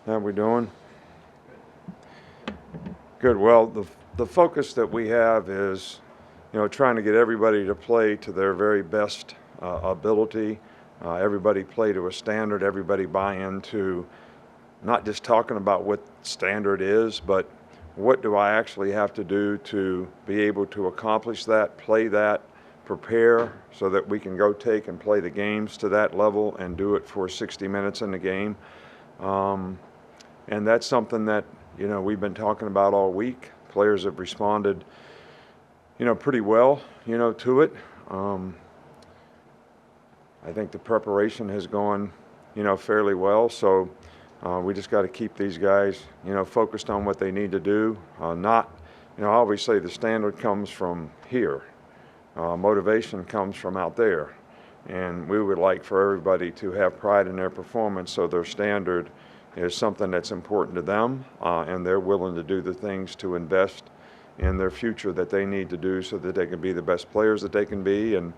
How we doing? Good. Well, the focus that we have is, trying to get everybody to play to their very best ability. Everybody play to a standard. Everybody buy into not just talking about what standard is, but what do I actually have to do to be able to accomplish that, play that, prepare so that we can go take and play the games to that level and do it for 60 minutes in the game. And that's something that, we've been talking about all week. Players have responded, pretty well, to it. I think the preparation has gone, fairly well. So we just got to keep these guys, focused on what they need to do. Not, I always say the standard comes from here. Motivation comes from out there. And we would like for everybody to have pride in their performance so their standard is something that's important to them, and they're willing to do the things to invest in their future that they need to do so that they can be the best players that they can be. And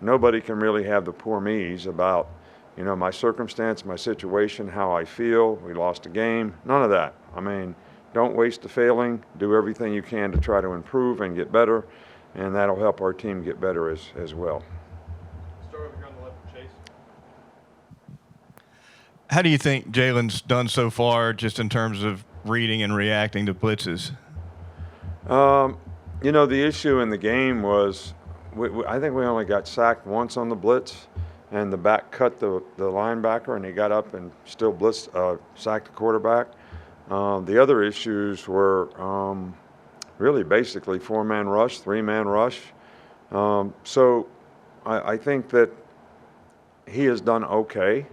nobody can really have the poor me's about, my circumstance, my situation, how I feel, we lost a game, none of that. I mean, don't waste the failing, do everything you can to try to improve and get better, and that'll help our team get better as well. How do you think Jalen's done so far just in terms of reading and reacting to blitzes? The issue in the game was I think we only got sacked once on the blitz, and the back cut the linebacker, and he got up and still sacked the quarterback. The other issues were really basically four-man rush, three-man rush. So I think that he has done okay.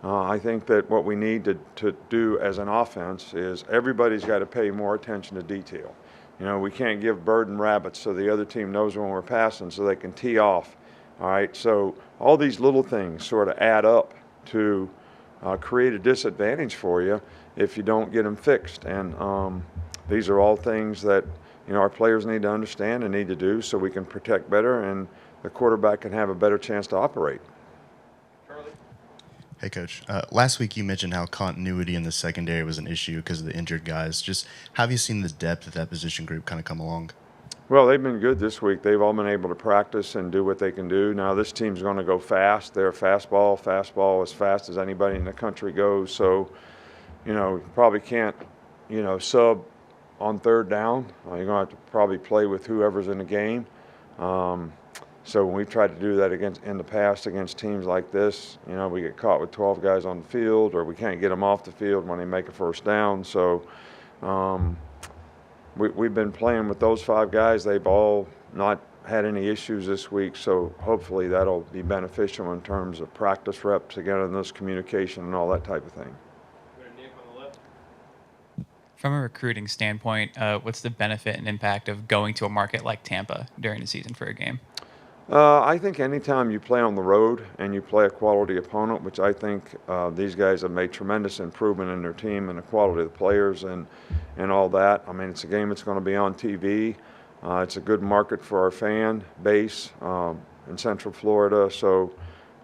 I think that what we need to do as an offense is everybody's got to pay more attention to detail. We can't give bird and rabbits so the other team knows when we're passing so they can tee off. All right, so all these little things sort of add up to create a disadvantage for you if you don't get them fixed. And these are all things that our players need to understand and need to do so we can protect better and the quarterback can have a better chance to operate. Hey, Coach. Last week you mentioned how continuity in the secondary was an issue because of the injured guys. Just how have you seen the depth of that position group kind of come along? Well, they've been good this week. They've all been able to practice and do what they can do. Now, this team's going to go fast. They're fastball as fast as anybody in the country goes. So, probably can't, sub on third down. You're going to have to probably play with whoever's in the game. So when we've tried to do that in the past against teams like this, we get caught with 12 guys on the field, or we can't get them off the field when they make a first down. So we've been playing with those 5 guys. They've all not had any issues this week, so hopefully that'll be beneficial in terms of practice reps, again, and this communication and all that type of thing. From a recruiting standpoint, what's the benefit and impact of going to a market like Tampa during the season for a game? I think anytime you play on the road and you play a quality opponent, which I think these guys have made tremendous improvement in their team and the quality of the players and all that. I mean, it's a game that's going to be on TV. It's a good market for our fan base in Central Florida. So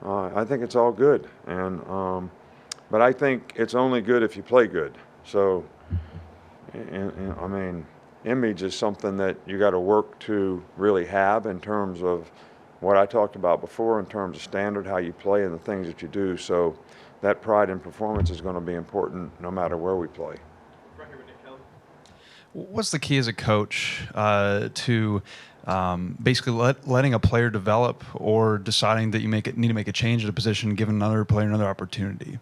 I think it's all good. But I think it's only good if you play good. So, I mean, image is something that you got to work to really have in terms of what I talked about before in terms of standard, how you play and the things that you do. So that pride in performance is going to be important no matter where we play. What's the key as a coach to basically letting a player develop or deciding that you need to make a change at a position, giving another player another opportunity?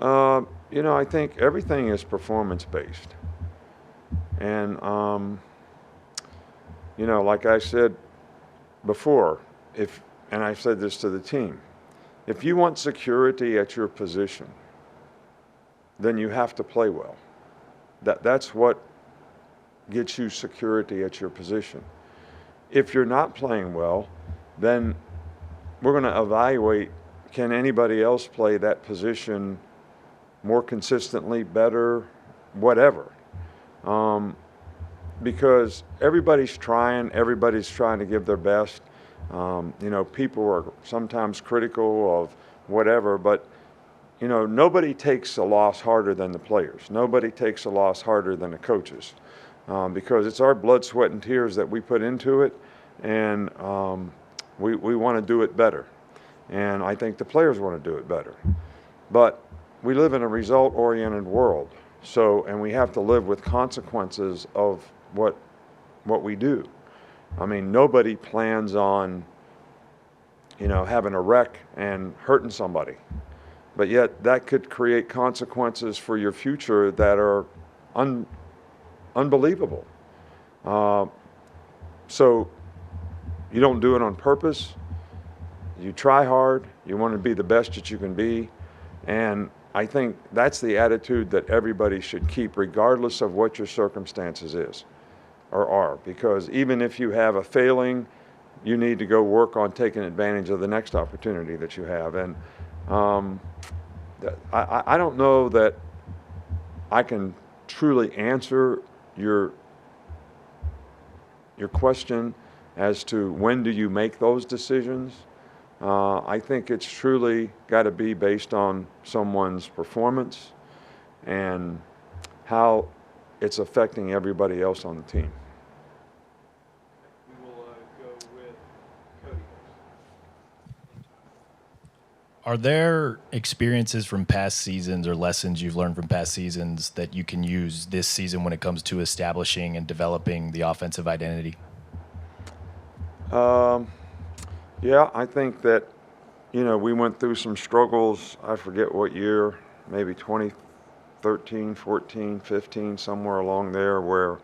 I think everything is performance-based. And, like I said before, and I said this to the team, if you want security at your position, then you have to play well. That's what gets you security at your position. If you're not playing well, then we're going to evaluate, can anybody else play that position more consistently, better, whatever. Because everybody's trying to give their best. People are sometimes critical of whatever, but nobody takes a loss harder than the players. Nobody takes a loss harder than the coaches, because it's our blood, sweat, and tears that we put into it, and we want to do it better. And I think the players want to do it better. But we live in a result-oriented world, and we have to live with consequences of what we do. I mean, nobody plans on, having a wreck and hurting somebody. But yet that could create consequences for your future that are unbelievable. So you don't do it on purpose. You try hard. You want to be the best that you can be. And I think that's the attitude that everybody should keep, regardless of what your circumstances are. Because even if you have a failing, you need to go work on taking advantage of the next opportunity that you have. And I don't know that I can truly answer your question as to when do you make those decisions. I think it's truly got to be based on someone's performance and how it's affecting everybody else on the team. We will go with Cody. Are there experiences from past seasons or lessons you've learned from past seasons that you can use this season when it comes to establishing and developing the offensive identity? Yeah, I think that, we went through some struggles. I forget what year, maybe 2013, 14, 15, somewhere along there, where,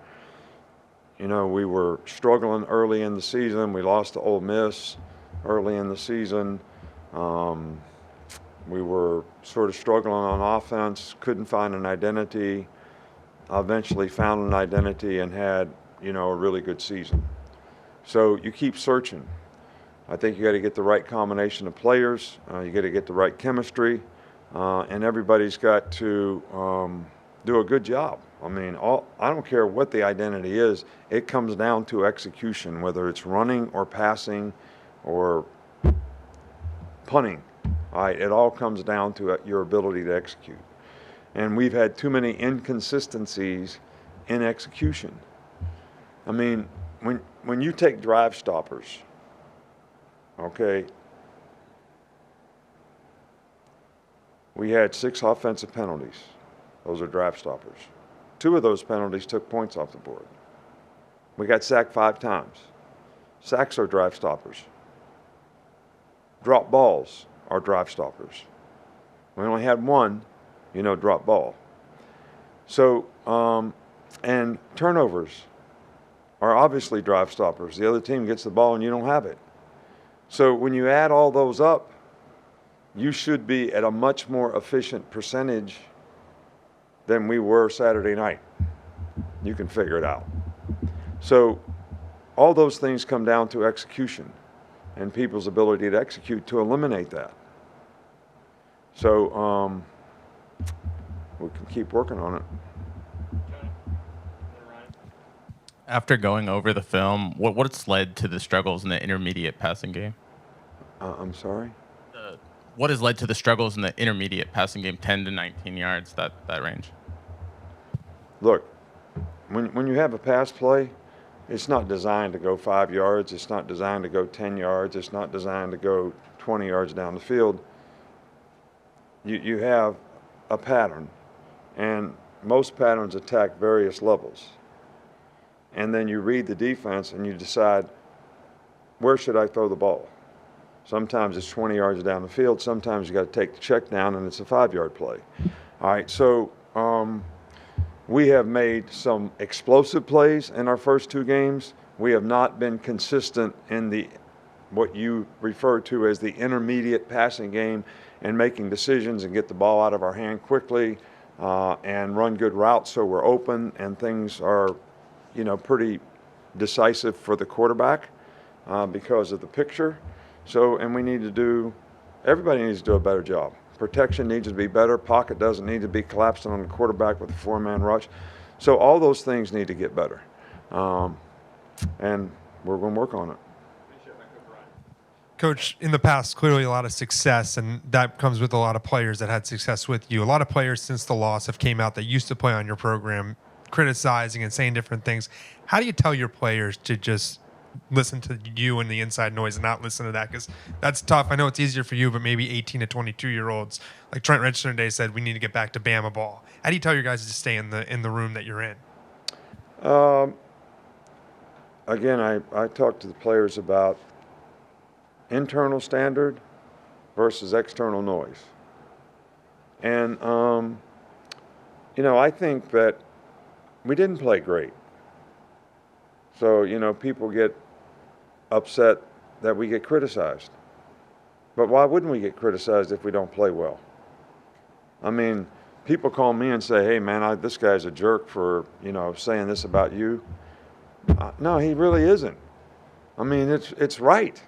we were struggling early in the season. We lost to Ole Miss early in the season. We were sort of struggling on offense, couldn't find an identity. I eventually found an identity and had, a really good season. So you keep searching. I think you got to get the right combination of players. You got to get the right chemistry, and everybody's got to do a good job. I mean, I don't care what the identity is. It comes down to execution, whether it's running or passing or punting. All right, it all comes down to your ability to execute. And we've had too many inconsistencies in execution. I mean, when you take drive stoppers, okay, we had 6 offensive penalties. Those are drive stoppers. 2 of those penalties took points off the board. We got sacked 5 times. Sacks are drive stoppers. Drop balls are drive stoppers. We only had 1, drop ball. So, and turnovers are obviously drive stoppers. The other team gets the ball and you don't have it. So when you add all those up, you should be at a much more efficient percentage than we were Saturday night. You can figure it out. So all those things come down to execution and people's ability to execute to eliminate that. So we can keep working on it. After going over the film, what's led to the struggles in the intermediate passing game? I'm sorry? What has led to the struggles in the intermediate passing game, 10 to 19 yards, that range? Look, when you have a pass play, it's not designed to go 5 yards. It's not designed to go 10 yards. It's not designed to go 20 yards down the field. You have a pattern, and most patterns attack various levels. And then you read the defense and you decide, where should I throw the ball? Sometimes it's 20 yards down the field. Sometimes you got to take the check down and it's a 5-yard play. All right, so we have made some explosive plays in our first 2 games. We have not been consistent in what you refer to as the intermediate passing game and making decisions and get the ball out of our hand quickly and run good routes so we're open and things are pretty decisive for the quarterback because of the picture. So, and everybody needs to do a better job. Protection needs to be better. Pocket doesn't need to be collapsing on the quarterback with a 4-man rush. So all those things need to get better. And we're going to work on it. Coach, in the past, clearly a lot of success, and that comes with a lot of players that had success with you. A lot of players since the loss have came out that used to play on your program, criticizing and saying different things. How do you tell your players to just listen to you and the inside noise and not listen to that? Because that's tough. I know it's easier for you, but maybe 18 to 22-year-olds, like Trent Richardson today said, we need to get back to Bama ball. How do you tell your guys to stay in the room that you're in? Again, I talked to the players about internal standard versus external noise. And, I think that we didn't play great. So, people get upset that we get criticized. But why wouldn't we get criticized if we don't play well? I mean, people call me and say, hey, man, this guy's a jerk for, saying this about you. No, he really isn't. I mean, it's right.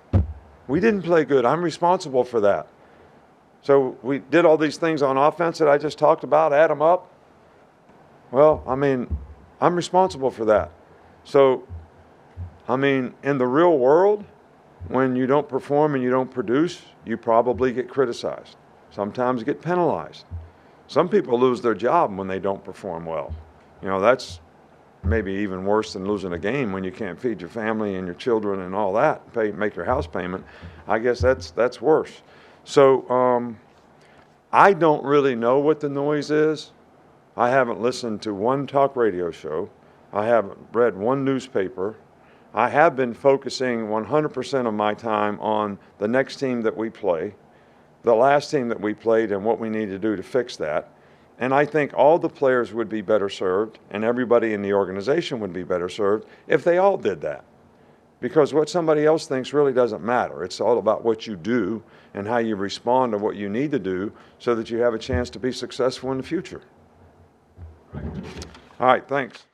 We didn't play good. I'm responsible for that. So we did all these things on offense that I just talked about, add them up. Well, I mean, I'm responsible for that. So, I mean, in the real world, when you don't perform and you don't produce, you probably get criticized. Sometimes get penalized. Some people lose their job when they don't perform well. That's maybe even worse than losing a game when you can't feed your family and your children and all that, make your house payment. I guess that's worse. So I don't really know what the noise is. I haven't listened to one talk radio show. I haven't read one newspaper. I have been focusing 100% of my time on the next team that we play, the last team that we played, and what we need to do to fix that. And I think all the players would be better served, and everybody in the organization would be better served if they all did that. Because what somebody else thinks really doesn't matter. It's all about what you do and how you respond to what you need to do so that you have a chance to be successful in the future. All right, thanks.